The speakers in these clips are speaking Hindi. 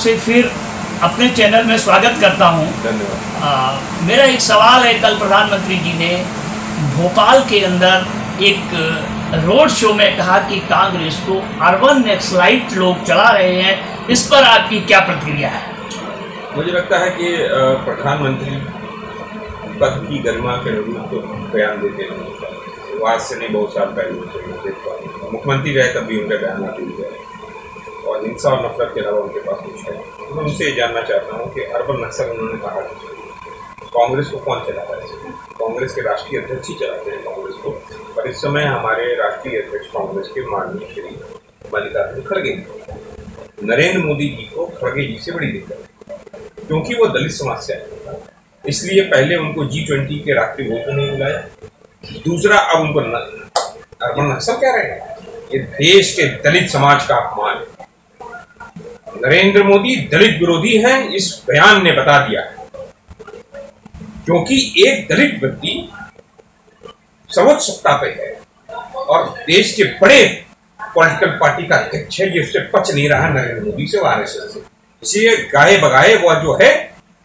आपसे फिर अपने चैनल में स्वागत करता हूं। धन्यवाद। मेरा एक सवाल है, कल प्रधानमंत्री जी ने भोपाल के अंदर एक रोड शो में कहा कि कांग्रेस को अर्बन नक्सलाइट लोग चला रहे हैं, इस पर आपकी क्या प्रतिक्रिया है? मुझे लगता है कि प्रधानमंत्री पद की गरिमा के अनुरूप तो बयान देते हैं। वो आज से नहीं, बहुत साल पहले से मुख्यमंत्री रहे तब भी उनका बयान आते हुए और हिंसा और नफरत के अलावा उनके पास कुछ है। तो मैं उनसे ये जानना चाहता हूँ कि अर्बन नक्सल उन्होंने कहा कांग्रेस को कौन चला रहा है? कांग्रेस के राष्ट्रीय अध्यक्ष ही चलाते हैं कांग्रेस को, पर इस समय हमारे राष्ट्रीय अध्यक्ष कांग्रेस के माननीय श्री मल्लिकार्जुन खड़गे, नरेंद्र मोदी जी को खड़गे जी से बड़ी दिक्कत है, क्योंकि वो दलित समाज से आए, इसलिए पहले उनको G20 के राष्ट्रीय भोज में नहीं बुलाया। दूसरा, अब उनको अर्बन नक्सल कह रहे हैं। ये देश के दलित समाज का अपमान है। नरेंद्र मोदी दलित विरोधी हैं, इस बयान ने बता दिया है, क्योंकि एक दलित व्यक्ति सर्वोच्च सत्ता पे है और देश के बड़े पॉलिटिकल पार्टी का अध्यक्ष है, ये उससे पच नहीं रहा नरेंद्र मोदी से, आरएसएस से। इसलिए गाये बगाए वो जो है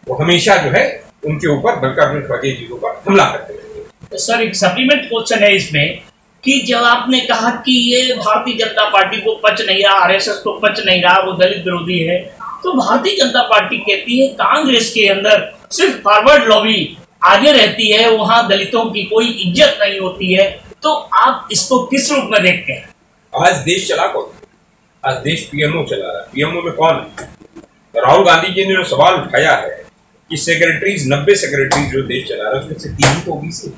वो हमेशा जो है उनके ऊपर मल्लिकार्जुन खड़गे जी के ऊपर हमला करते हैं। सर, एक सप्लीमेंट क्वेश्चन है इसमें कि जब आपने कहा कि ये भारतीय जनता पार्टी को पच नहीं रहा, आरएसएस को पच नहीं रहा, वो दलित विरोधी है, तो भारतीय जनता पार्टी कहती है कांग्रेस के अंदर सिर्फ फॉरवर्ड लॉबी आगे रहती है, वहां दलितों की कोई इज्जत नहीं होती है, तो आप इसको किस रूप में देखते हैं? आज देश चला कौन? आज देश पीएमओ चला रहा है। पीएमओ में कौन है? राहुल गांधी जी ने जो सवाल उठाया है कि सेक्रेटरीज 90 सेक्रेटरीज जो देश चला रहा है उसमें से 3 तो ओबीसी,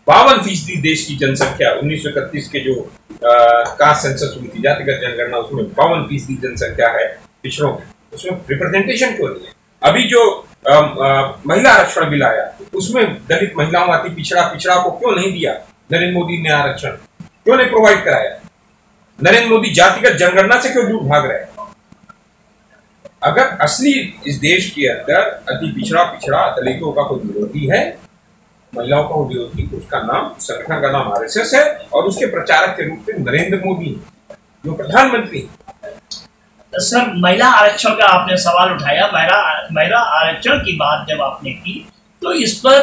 52% देश की जनसंख्या 1931 के जो कास्ट सेंसस हुई थी, जातिगत जनगणना, उसमें 52% जनसंख्या है पिछड़ों की, उसमें रिप्रेजेंटेशन क्यों नहीं है? अभी जो महिला आरक्षण बिल आया उसमें दलित महिलाओं आती पिछड़ा को क्यों नहीं दिया? नरेंद्र मोदी ने आरक्षण क्यों नहीं प्रोवाइड कराया? नरेंद्र मोदी जातिगत जनगणना से क्यों दूर भाग रहे हैं? अगर असली इस देश के अंदर अति पिछड़ा दलितों का कोई विरोधी है, महिलाओं का विरोधी, उसका नाम, संगठन का नाम आरएसएस है और उसके प्रचारक के रूप में नरेंद्र मोदी जो प्रधानमंत्री। सर, महिला आरक्षण का आपने सवाल उठाया, महिला आरक्षण की बात जब आपने की तो इस पर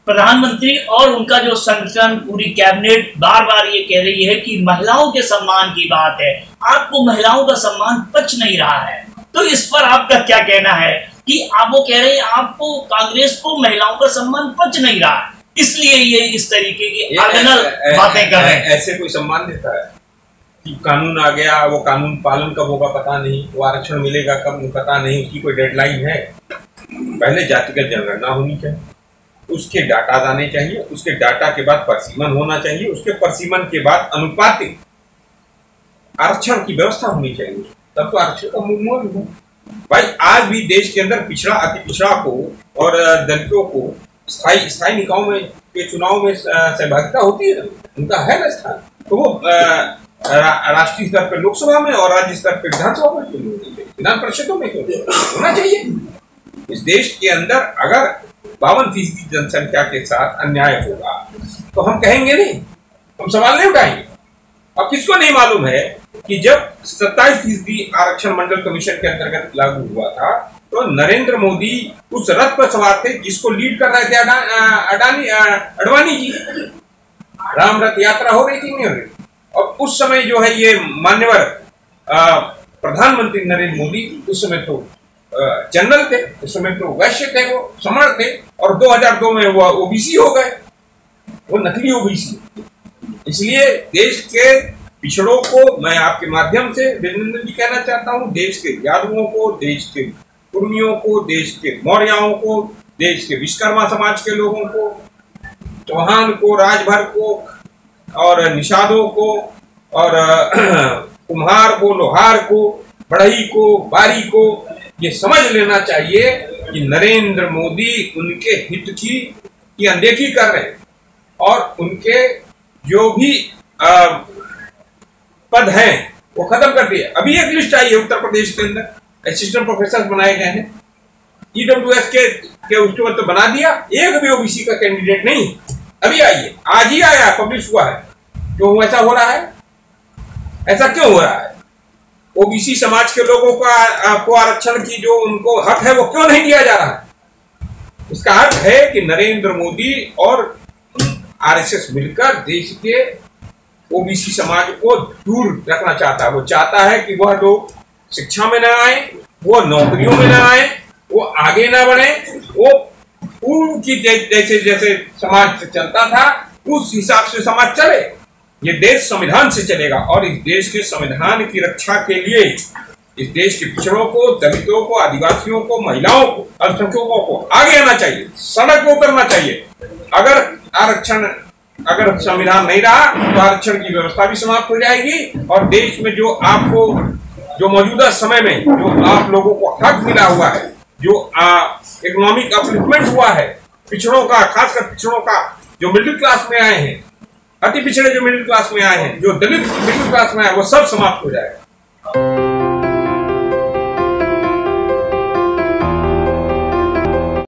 प्रधानमंत्री और उनका जो संगठन, पूरी कैबिनेट बार बार ये कह रही है कि महिलाओं के सम्मान की बात है, आपको महिलाओं का सम्मान पच नहीं रहा है, तो इस पर आपका क्या कहना है? कि आप वो कह रहे हैं आपको, कांग्रेस को महिलाओं का सम्मान पच नहीं रहा है, इसलिए ये इस तरीके की आर्गनल बातें कर रहे हैं। ऐसे कोई सम्मान देता है कि कानून आ गया, वो कानून पालन कब होगा पता नहीं, वो आरक्षण मिलेगा कब पता नहीं, उसकी कोई डेडलाइन है? पहले जातिगत जनगणना होनी चाहिए, उसके डाटा आने चाहिए, उसके डाटा के बाद परसीमन होना चाहिए, उसके परसीमन के बाद अनुपातिक आरक्षण की व्यवस्था होनी चाहिए, तब तो आरक्षण का मूल हो। भाई, आज भी देश के अंदर अति पिछड़ा को और दलितों को स्थायी निकायों में के चुनाव में सहभागिता होती है, उनका है ना स्थान, तो वो राष्ट्रीय स्तर पर लोकसभा में और राज्य स्तर पर विधानसभा में क्यों नहीं होती है? विधान परिषदों में क्यों होना चाहिए? इस देश के अंदर अगर 52% जनसंख्या के साथ अन्याय होगा तो हम कहेंगे नहीं, हम सवाल नहीं उठाएंगे। अब किसको नहीं मालूम है कि जब 27% आरक्षण मंडल कमीशन के अंतर्गत लागू हुआ था तो नरेंद्र मोदी उस रथ पर सवार थे जिसको लीड कर रहे थे अडवाणी जी। राम रथ यात्रा हो रही थी, नहीं हो रही? और उस समय जो है ये मान्यवर प्रधानमंत्री नरेंद्र मोदी उस समय तो जनरल थे, उस समय तो वैश्य थे, वो समर थे, और 2002 में वो ओबीसी हो गए, वो नकली ओबीसी। इसलिए देश के पिछड़ों को मैं आपके माध्यम से अभिनंदन जी कहना चाहता हूँ, देश के यादवों को, देश के कुर्मियों को, देश के मौर्यों को, देश के विश्वकर्मा समाज के लोगों को, चौहान को, राजभर को और निषादों को और कुम्हार को, लोहार को, बढ़ई को, बारी को ये समझ लेना चाहिए कि नरेंद्र मोदी उनके हित की अनदेखी कर रहे हैं और उनके जो भी पद हैं वो खत्म कर दिए। अभी एक लिस्ट आई है उत्तर प्रदेश के अंदर, असिस्टेंट प्रोफेसर बनाए गए हैं, ईडब्ल्यूएस के उसके बाद तो बना दिया, एक भी ओबीसी का कैंडिडेट नहीं। अभी आई है, आज ही आया, पब्लिश हुआ है। क्यों ऐसा हो रहा है? ऐसा क्यों हो रहा है? ओबीसी समाज के लोगों को आरक्षण की जो उनको हक है वो क्यों नहीं दिया जा रहा है? इसका अर्थ है कि नरेंद्र मोदी और आरएसएस मिलकर देश के ओबीसी समाज को दूर रखना चाहता है। वो चाहता है कि वह लोग शिक्षा में न आए, वो नौकरियों में न आए, वो आगे न बढ़े, वो पूर्व की जैसे जैसे समाज से चलता था उस हिसाब से समाज चले। ये देश संविधान से चलेगा और इस देश के संविधान की रक्षा के लिए इस देश के पिछड़ों को, दलितों को, आदिवासियों को, महिलाओं को, अल्पसंख्यकों को आगे आना चाहिए, सड़क को उतरना चाहिए। अगर संविधान नहीं रहा तो आरक्षण की व्यवस्था भी समाप्त हो जाएगी और देश में जो मौजूदा समय में जो आप लोगों को हक मिला हुआ है, जो इकोनॉमिक अपलिफ्टमेंट हुआ है पिछड़ों का, खासकर पिछड़ों का, जो मिडिल क्लास में आए हैं, अति पिछड़े जो मिडिल क्लास में आए हैं, जो दलित मिडिल क्लास में आए, वो सब समाप्त हो जाएगा।